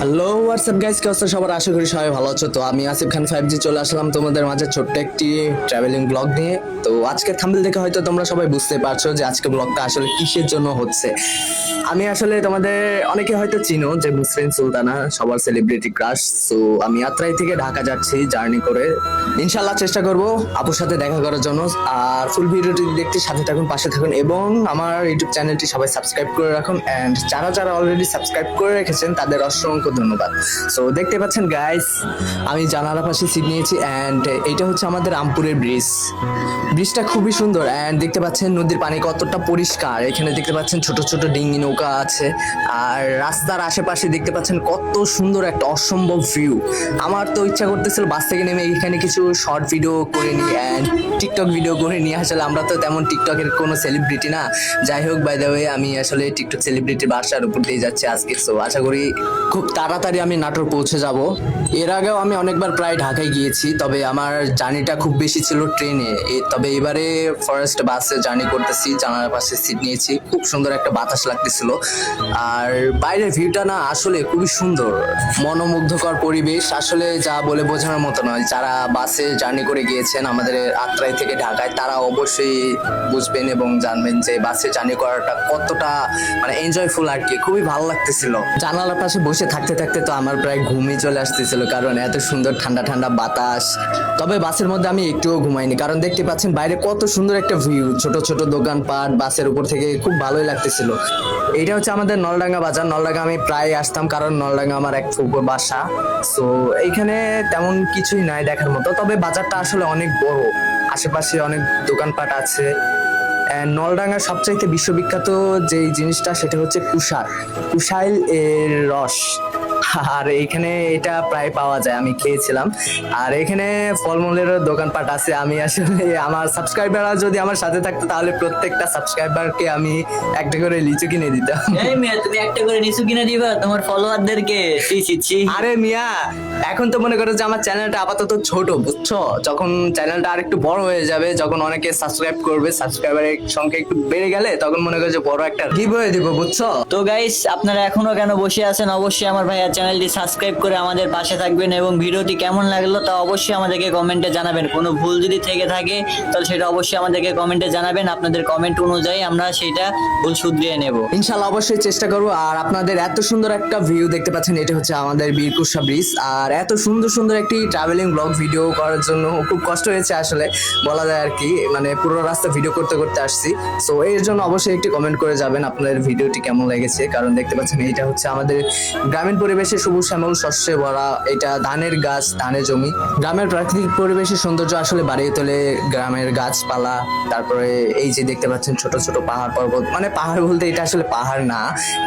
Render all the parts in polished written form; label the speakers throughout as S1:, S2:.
S1: Hello WhatsApp guys, কি অবস্থা সবার? আশা করি সবাই ভালো আছো। তো আমি আসিফ খান 5G চলে আসলাম তোমাদের মাঝে ছোট্ট একটি ট্রাভেলিং ব্লগ নিয়ে। তো আজকে থাম্বনেল দেখে হয়তো তোমরা সবাই বুঝতে পারছো যে আজকে ব্লগটা আসলে কিসের জন্য হচ্ছে। আমি আসলে তোমাদের অনেকে হয়তো চিনো যে মুসলিম সুলতানা সবার সেলিব্রিটি ক্রাশ। সো আমি আত্রাই থেকে ঢাকা যাচ্ছি জার্নি করে। ইনশাল্লাহ চেষ্টা করব আপুর সাথে দেখা করার জন্য। আর ফুল ভিডিওটি দেখতে সাথে থাকুন, পাশে থাকুন এবং আমার ইউটিউব চ্যানেলটি সবাই সাবস্ক্রাইব করে রাখুন। এন্ড যারা যারা অলরেডি সাবস্ক্রাইব করে রেখেছেন তাদের অসংখ্য ধন্যবাদ। সো দেখতে পাচ্ছেন গাইস, আমি জানালার পাশে সিট নিয়েছি এন্ড এটা হচ্ছে আমাদের রামপুরের ব্রিজ। ব্রিজটা খুবই সুন্দর এন্ড দেখতে পাচ্ছেন নদীর পানি কতটা পরিষ্কার। এখানে দেখতে পাচ্ছেন ছোট ছোট ডিঙি নৌকা আছে আর রাস্তার আশেপাশে দেখতে পাচ্ছেন কত সুন্দর একটা অসম্ভব ভিউ। আমার তো ইচ্ছা করতেছিল বাস থেকে নেমে এখানে কিছু শর্ট ভিডিও করে নিই এন্ড টিকটক ভিডিও করে নিয়ে। আসলে আমরা তো তেমন টিকটকের কোনো সেলিব্রিটি না। যাই হোক, বাই দ্য ওয়ে আমি আসলে টিকটক সেলিব্রিটির বাসার উপর দিয়ে যাচ্ছি আজকে। সো আশা করি খুব তাড়াতাড়ি আমি নাটোর পৌঁছে যাব। এর আগেও আমি অনেকবার প্রায় ঢাকায় গিয়েছি, তবে আমার জার্নিটা খুব বেশি ছিল ট্রেনে। তবে এবারে ফরেস্ট বাসে জার্নি করতেছি, জানালার পাশে সিট নিয়েছি। খুব সুন্দর একটা বাতাস লাগতেছিল আর বাইরের ভিউটা না আসলে খুবই সুন্দর, মনোমুগ্ধকর পরিবেশ। আসলে যা বলে বোঝানোর মতো নয়। যারা বাসে জার্নি করে গিয়েছেন আমাদের আত্রাই থেকে ঢাকায়, তারা অবশ্যই বুঝবেন এবং জানবেন যে বাসে জার্নি করাটা কতটা মানে এনজয়ফুল আর কি। খুবই ভালো লাগতেছিল। জানালার পাশে বসে থাকতে থাকতে তো আমার প্রায় ঘুমই চলে আসতেছিল, কারণ এত সুন্দর ঠান্ডা ঠান্ডা বাতাস। তবে বাসের মধ্যে আমি একটুও ঘুমাইনি, কারণ দেখতে পাচ্ছেন বাইরে কত সুন্দর একটা ভিউ, ছোট ছোট দোকানপাট বাসের উপর থেকে খুব ভালোই লাগতেছিল। এটা হচ্ছে আমাদের নলডাঙ্গা বাজার। নলডাঙ্গা আমি প্রায় আসতাম, কারণ নলডাঙ্গা আমার এক ফুপুর বাসা। সো এইখানে তেমন কিছুই নাই দেখার মতো, তবে বাজারটা আসলে অনেক বড়, আশেপাশে অনেক দোকানপাট আছে। নলডাঙ্গার সবচাইতে বিশ্ববিখ্যাত যে জিনিসটা সেটা হচ্ছে কুশাইল এর রস। আর এইখানে এটা প্রায় পাওয়া যায়, আমি খেয়েছিলাম। আর এখানে ফলমূলের দোকানপাট আছে। আমি আসলে আমার সাবস্ক্রাইবাররা যদি আমার সাথে থাকতো তাহলে প্রত্যেকটা সাবস্ক্রাইবারকে আমি একটা করে লিচু কিনে দিতাম।
S2: এই মিয়া, তুমি একটা করে লিচু কিনে দিবা তোমার ফলোয়ারদেরকে?
S1: আরে মিয়া, এখন তো মনে করো যে আমার চ্যানেলটা আপাতত ছোট, বুঝছো? যখন চ্যানেলটা আর একটু বড় হয়ে যাবে, যখন অনেকে সাবস্ক্রাইব করবে, সাবস্ক্রাইবারের সংখ্যা একটু বেড়ে গেলে তখন মনে করো যে বড় একটা গিভওয়ে দিব, বুঝছো?
S2: তো গাইস, আপনারা এখনো কেন বসে আছেন? অবশ্যই আমার ভাইয়ার চ্যানেলটি সাবস্ক্রাইব করে আমাদের পাশে থাকবেন এবং ভিডিওটি কেমন লাগলো তা অবশ্যই আমাদেরকে কমেন্টে জানাবেন। কোনো ভুল যদি থেকে থাকে তাহলে সেটা অবশ্যই আমাদেরকে কমেন্টে জানাবেন। আপনাদের কমেন্ট অনুযায়ী আমরা সেটা ভুল শুধরিয়ে নেব
S1: ইনশাল্লাহ। অবশ্যই চেষ্টা করবো। আর আপনাদের এত সুন্দর একটা ভিউ দেখতে পাচ্ছেন, এটা হচ্ছে আমাদের বীরকুশা ব্রিজ। আর এত সুন্দর সুন্দর একটি ট্রাভেলিং ব্লগ ভিডিও করার জন্য খুব কষ্ট হয়েছে আসলে, বলা যায় আর কি। মানে পুরো রাস্তা ভিডিও করতে করতে আসছি। সো এর জন্য অবশ্যই একটি কমেন্ট করে যাবেন আপনাদের ভিডিওটি কেমন লেগেছে। কারণ দেখতে পাচ্ছেন এটা হচ্ছে আমাদের গ্রামীণ পরিবেশে সবুজ শ্যামল শস্যে ভরা। এটা ধানের গাছ, ধানের জমি। গ্রামের প্রাকৃতিক পরিবেশের সৌন্দর্য আসলে বাড়িয়ে তোলে গ্রামের গাছপালা। তারপরে এই যে দেখতে পাচ্ছেন ছোট ছোট পাহাড় পর্বত। মানে পাহাড় বলতে এটা আসলে পাহাড় না,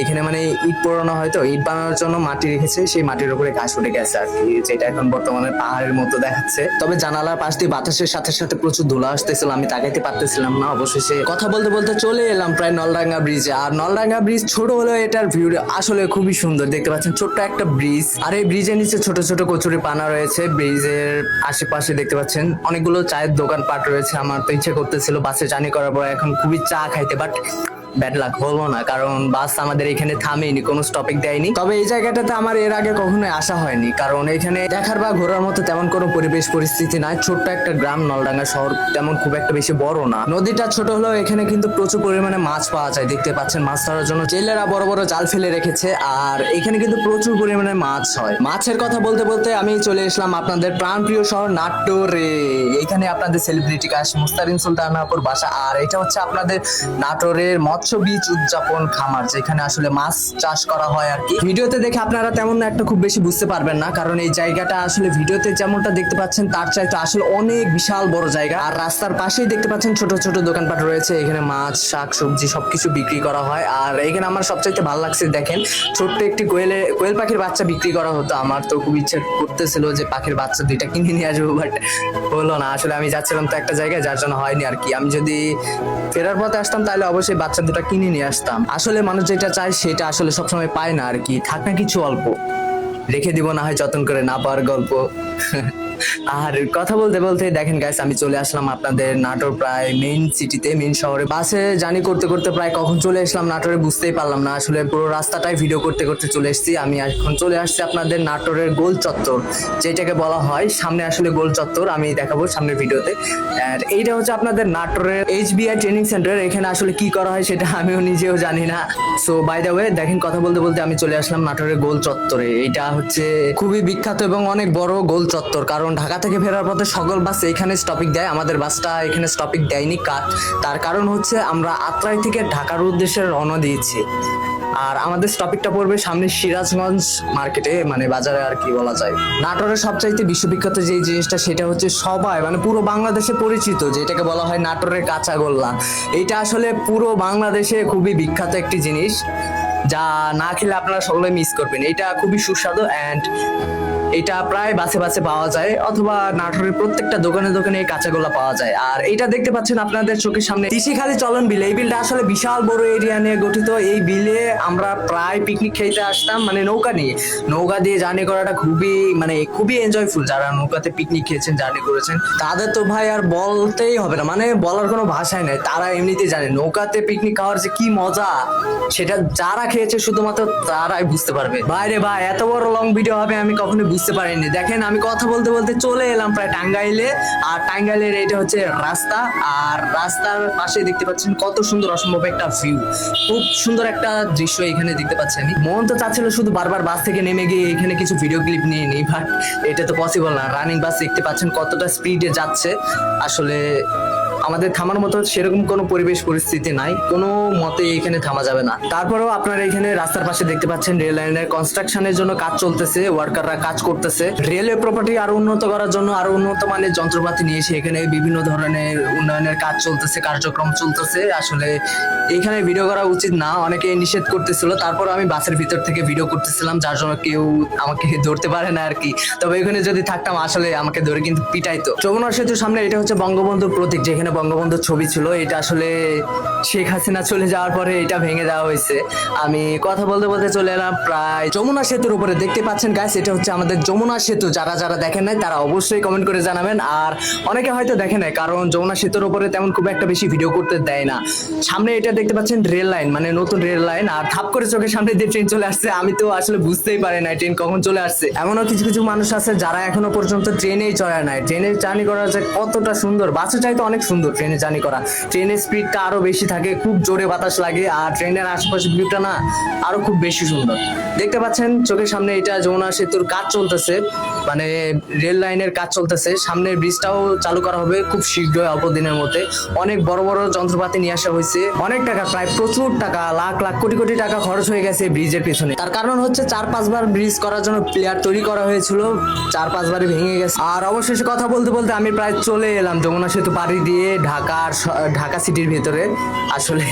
S1: এখানে মানে ইট পোড়ানো হয়, তো ইট বানানোর জন্য মাটি রেখেছে, সেই মাটির উপরে ঘাস উঠে গেছে আর কি, যেটা এখন বর্তমানে পাহাড়ের মতো দেখাচ্ছে। তবে জানালার পাশ দিয়ে বাতাসের সাথে সাথে প্রচুর ধুলা আসতেছিল, আমি তাকাইতে পারতেছিলাম না। অবশেষে কথা বলতে বলতে চলে এলাম প্রায় নলডাঙ্গা ব্রিজে। আর নলডাঙ্গা ব্রিজ ছোট হলেও এটার ভিউ আসলে খুবই সুন্দর। দেখতে পাচ্ছেন ছোট্ট একটা ব্রিজ, আর এই ব্রিজের নিচে ছোট ছোট কচুরি পানা রয়েছে। ব্রিজের আশেপাশে দেখতে পাচ্ছেন অনেকগুলো চায়ের দোকানপাট রয়েছে। আমার তো ইচ্ছে করতেছিল বাসে জার্নি করার পর এখন খুবই চা খাইতে, বাট ব্যাড লাক হলো না, কারণ বাস আমাদের এখানে থামেনি, কোনো স্টপিং দেয়নি। তবে এই জায়গাটাতে আমার এর আগে কখনোই আসা হয়নি, কারণ এখানে দেখার বা ঘোরার মতো তেমন কোনো পরিবেশ পরিস্থিতি নাই। ছোট্ট একটা গ্রাম, নলডাঙ্গা শহর তেমন খুব একটা বেশি বড় না। নদীটা ছোট হলেও এখানে কিন্তু প্রচুর পরিমাণে মাছ পাওয়া যায়। দেখতে পাচ্ছেন মাছ ধরার জন্য জেলেরা বড় বড় জাল ফেলে রেখেছে, আর এখানে কিন্তু প্রচুর পরিমাণে মাছ হয়। মাছের কথা বলতে বলতে আমি চলে এসলাম আপনাদের প্রাণপ্রিয় শহর নাটোরে। এখানে আপনাদের সেলিব্রিটি কাশ মুস্তারিন সুলতানাপুর বাসা। আর এটা হচ্ছে আপনাদের নাটোরের মৎস্য বীজ উদযাপন খামার, যেখানে আসলে মাছ চাষ করা হয় আর কি। ভিডিওতে দেখে আপনারা তেমন একটা খুব বেশি বুঝতে পারবেন না, কারণ এই জায়গাটা আসলে ভিডিওতে যেমনটা দেখতে পাচ্ছেন তার চাইতে আসলে অনেক বিশাল বড় জায়গা। আর রাস্তার পাশেই দেখতে পাচ্ছেন ছোট ছোট দোকানপাট রয়েছে। এখানে মাছ, শাক সবজি সবকিছু বিক্রি করা হয়। আর এখানে আমার সবচাইতে ভালো লাগছে, দেখেন ছোট্ট একটি কোয়েল পাখির বাচ্চা বিক্রি করা হতো। আমার তো খুব ইচ্ছে করতেছিল যে পাখির বাচ্চা দুইটা কিনে নিয়ে আসবো, বাট হলো না। আসলে আমি যাচ্ছিলাম তো একটা জায়গায়, যার জন্য হয়নি আর কি। আমি যদি ফেরার পথে আসতাম তাহলে অবশ্যই বাচ্চা দুটা কিনে নিয়ে আসতাম। আসলে মানুষ যেটা চায় সেটা আসলে সবসময় পায় না আর কি। থাক না কিছু অল্প, রেখে দিব না হয় যতন করে, না পাওয়ার গল্প। আর কথা বলতে বলতে দেখেন গাইস, আমি চলে আসলাম আপনাদের নাটোর প্রায় মেইন সিটিতে, মেইন শহরে। বাসে জার্নি করতে করতে প্রায় কখন চলে আসলাম নাটোরে বুঝতেই পারলাম না। আসলে পুরো রাস্তাটাই ভিডিও করতে করতে চলে এসেছি। আমি এখন চলে আসছি আপনাদের নাটোরের গোল চত্বর, যেটাকে বলা হয় সামনে আসলে গোল চত্বর, আমি দেখাবো সামনের ভিডিওতে। আর এইটা হচ্ছে আপনাদের নাটোরের HBI ট্রেনিং সেন্টার। এখানে আসলে কি করা হয় সেটা আমিও নিজেও জানি না। সো বাই দ্য ওয়ে, দেখেন কথা বলতে বলতে আমি চলে আসলাম নাটোরের গোল চত্বরে। এটা হচ্ছে খুবই বিখ্যাত এবং অনেক বড় গোল চত্বর, কারণ ঢাকা থেকে ফেরার পথে সকল বাস এখানে স্টপিং দেয়। আমাদের বাসটা এখানে স্টপিং দেয়নি। তার কারণ হচ্ছে আমরা আত্রাই থেকে ঢাকার উদ্দেশ্যে রওনা দিয়েছি। আর আমাদের স্টপিংটা পড়বে সামনে সিরাজগঞ্জ মার্কেটে, মানে বাজারে আর কি বলা যায়। নাটোরের সবচাইতে বিশ্ববিখ্যাত যে জিনিসটা সেটা হচ্ছে সবাই মানে পুরো বাংলাদেশে পরিচিত, যেটাকে বলা হয় নাটোরের কাঁচাগোল্লা। এটা আসলে পুরো বাংলাদেশে খুবই বিখ্যাত একটি জিনিস, যা না খেলে আপনারা সকলে মিস করবেন। এটা খুবই সুস্বাদু অ্যান্ড এটা প্রায় বাসে বাসে পাওয়া যায়, অথবা নাটোরের প্রত্যেকটা দোকানে দোকানে এই কাঁচাগোল্লা পাওয়া যায়। আর এটা দেখতে পাচ্ছেন আপনাদের চোখের সামনে তিসিখালী চলন বিল। এই বিলটা আসলে বিশাল বড় এরিয়া নিয়ে গঠিত। এই বিলে আমরা প্রায় পিকনিক খেতে আসতাম, মানে নৌকা নিয়ে। নৌকা দিয়ে জার্নি করাটা খুবই এনজয়ফুল। যারা নৌকাতে পিকনিক খেয়েছেন, জার্নি করেছেন, তাদের তো ভাই আর বলতেই হবে না, মানে বলার কোনো ভাষাই নাই। তারা এমনিতেই জানে নৌকাতে পিকনিক খাওয়ার যে কি মজা, সেটা যারা খেয়েছে শুধুমাত্র তারাই বুঝতে পারবে। বাইরে ভাই এত বড় লং ভিডিও হবে আমি কখনো বুঝতে পারিনি। দেখেন আমি কথা বলতে বলতে চলে এলাম প্রায় টাঙ্গাইলে। আর টাঙ্গাইলের এটা হচ্ছে রাস্তা, আর রাস্তার পাশে দেখতে পাচ্ছেন কত সুন্দর অসম্ভব একটা ভিউ। খুব সুন্দর একটা দৃশ্য এখানে দেখতে পাচ্ছি আমি। মন তো চাচ্ছিল শুধু বারবার বাস থেকে নেমে গিয়ে এখানে কিছু ভিডিও ক্লিপ নিয়ে নিই, বাট এটা তো পসিবল না। রানিং বাস দেখতে পাচ্ছেন কতটা স্পিডে যাচ্ছে। আসলে আমাদের থামার মতো সেরকম কোনো পরিবেশ পরিস্থিতি নাই, কোনো মতে এখানে থামা যাবে না। তারপরেও আপনারা এখানে রাস্তার পাশে দেখতে পাচ্ছেন রেল লাইনের কনস্ট্রাকশনের জন্য কাজ চলতেছে, ওয়ার্কাররা কাজ করতেছে। রেলওয়ে প্রপার্টি আরো উন্নত করার জন্য আরো উন্নত মানের যন্ত্রপাতি নিয়ে এসে এখানে বিভিন্ন ধরনের উন্নয়নের কাজ চলতেছে, কার্যক্রম চলতেছে। আসলে এখানে ভিডিও করা উচিত না, অনেকে নিষেধ করতেছিল। তারপর আমি বাসের ভিতর থেকে ভিডিও করতেছিলাম, যার জন্য কেউ আমাকে ধরতে পারে না আর কি। তবে এখানে যদি থাকতাম আসলে আমাকে ধরে কিন্তু পিটাইতো। যমুনা সেতুর সামনে এটা হচ্ছে বঙ্গবন্ধুর প্রতীক, যেখানে বঙ্গবন্ধুর ছবি ছিল। এটা আসলে শেখ হাসিনা চলে যাওয়ার পরে এটা ভেঙে দেওয়া হয়েছে। আমি কথা বলতে বলতে চলে এলাম প্রায় যমুনা সেতুর উপরে। দেখতে পাচ্ছেন গাইস, এটা হচ্ছে আমাদের যমুনা সেতু। যারা যারা দেখেন নাই তারা অবশ্যই কমেন্ট করে জানাবেন। আর অনেকে হয়তো দেখেন নাই, কারণ যমুনা সেতুর উপরে তেমন খুব একটা বেশি ভিডিও করতে দেয় না। সামনে এটা দেখতে পাচ্ছেন রেল লাইন, মানে নতুন রেল লাইন। আর ধাপ করে চোখের সামনে দিয়ে ট্রেন চলে আসছে। আমি তো আসলে বুঝতেই পারি না ট্রেন কখন চলে আসছে। এমনও কিছু কিছু মানুষ আছে যারা এখনো পর্যন্ত ট্রেনেই চড়ে নাই। ট্রেনের জার্নি করা যে কতটা সুন্দর, বাসে চাইতে অনেক সুন্দর ট্রেনে জার্নি করা। ট্রেনের স্পিডটা আরো বেশি থাকে, খুব জোরে বাতাস লাগে। আর ট্রেনের আশেপাশে ভিউটা না আরো খুব বেশি সুন্দর। দেখতে পাচ্ছেন চোখের সামনে এটা যমুনা সেতুর কাজ চলতেছে, মানে রেল লাইনের কাজ চলতেছে। সামনের ব্রিজটাও চালু করা হবে খুব শীঘ্রই, অল্প দিনের মধ্যে। অনেক বড় বড় যন্ত্রপাতি নিয়ে আসা হয়েছে, অনেক টাকা, প্রায় প্রচুর টাকা, লাখ লাখ কোটি কোটি টাকা খরচ হয়ে গেছে ব্রিজের পেছনে। তার কারণ হচ্ছে 4-5 বার ব্রিজ করার জন্য প্লেয়ার তৈরি করা হয়েছিল, 4-5 বারই ভেঙে গেছে। আর অবশেষে কথা বলতে বলতে আমি প্রায় চলে এলাম যমুনা সেতু পাড়ি দিয়ে ঢাকা সিটির ভেতরে। আসলে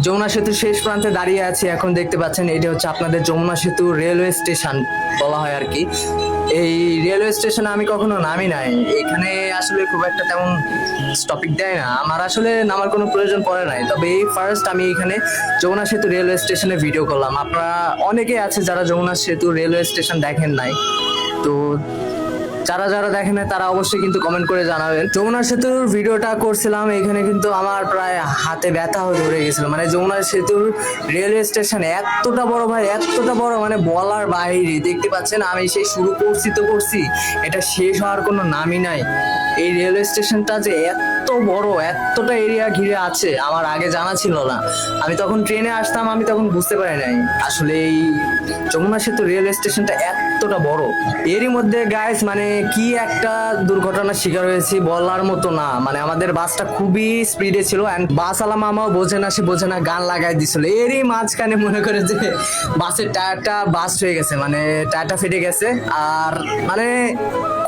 S1: যমুনা সেতুর শেষ প্রান্তে দাঁড়িয়ে আছি এখন। দেখতে পাচ্ছেন এটা হচ্ছে আপনাদের যমুনা সেতু রেলওয়ে স্টেশন বলা হয় আর কি। এই রেলওয়ে স্টেশনে আমি কখনো নামি নাই। এখানে আসলে খুব একটা তেমন স্টপিং দেয় না, আমার আসলে নামার কোনো প্রয়োজন পড়ে নাই। তবে এই ফার্স্ট আমি এখানে যমুনা সেতু রেলওয়ে স্টেশনে ভিডিও করলাম। আপনারা অনেকে আছে যারা যমুনা সেতু রেলওয়ে স্টেশন দেখেন নাই, তো যারা যারা দেখেন না তারা অবশ্যই কিন্তু কমেন্ট করে জানাবেন। যমুনা সেতুর ভিডিওটা করছিলাম, এখানে কিন্তু আমার প্রায় হাতে ব্যথা হয়ে ধরে গেছিল। মানে যমুনা সেতুর রেলওয়ে স্টেশন এতটা বড় ভাই, এতটা বড়, মানে বলার বাইরে। দেখতে পাচ্ছেন আমি সেই শুরু করছি, এটা শেষ হওয়ার কোনো নামই নাই। এই রেলওয়ে স্টেশনটা যে এত বড়, এতটা এরিয়া ঘিরে আছে আমার আগে জানা ছিল না। আমি তখন ট্রেনে আসতাম, আমি তখন বুঝতে পারি নাই আসলে এই যমুনা সেতু রেলওয়ে স্টেশনটা এতটা বড়। এরই মধ্যে গাইস মানে কি একটা দুর্ঘটনার শিকার হয়েছি বলার মতো না। মানে আমাদের বাসটা খুবই স্পিডে ছিল, এন্ড বাস আলা মামাও বোঝে না, সে বোঝে না, গান লাগাই দিছিল। এরই মাঝখানে মনে করে যে বাসের টায়ারটা বাস্ট হয়ে গেছে, মানে টায়ারটা ফেটে গেছে। আর মানে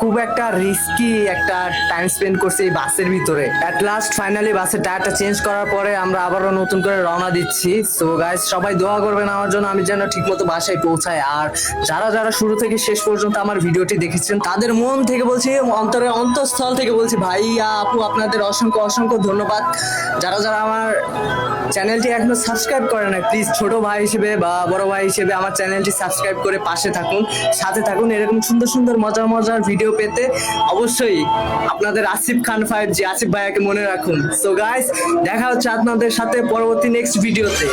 S1: খুব একটা রিস্কি একটা টাইম স্পেন্ড করছি এই বাসের ভিতরে। এট লাস্ট ফাইনালি বাসের টায়ারটা চেঞ্জ করার পরে আমরা আবারও নতুন করে রওনা দিচ্ছি। সো গাইস সবাই দোয়া করবেন আমার জন্য, আমি যেন ঠিকমতো বাসায় পৌঁছাই। আর যারা যারা শুরু থেকে শেষ পর্যন্ত আমার ভিডিওটি দেখেছেন তাদের আপনাদের মন থেকে বলছি, অন্তরের অন্তঃস্থল থেকে বলছি ভাইয়া আপু আপনাদের অসংখ্য অসংখ্য ধন্যবাদ। যারা যারা আমার চ্যানেলটি এখনো সাবস্ক্রাইব করে না, প্লিজ ছোট ভাই হিসেবে বা বড় ভাই হিসেবে আমার চ্যানেলটি সাবস্ক্রাইব করে পাশে থাকুন, সাথে থাকুন। এরকম সুন্দর সুন্দর মজার মজার ভিডিও পেতে অবশ্যই আপনাদের আসিফ খান 5G আসিফ ভাইয়াকে মনে রাখুন। সো গাইস, দেখা হচ্ছে আপনাদের সাথে পরবর্তী নেক্সট ভিডিওতে।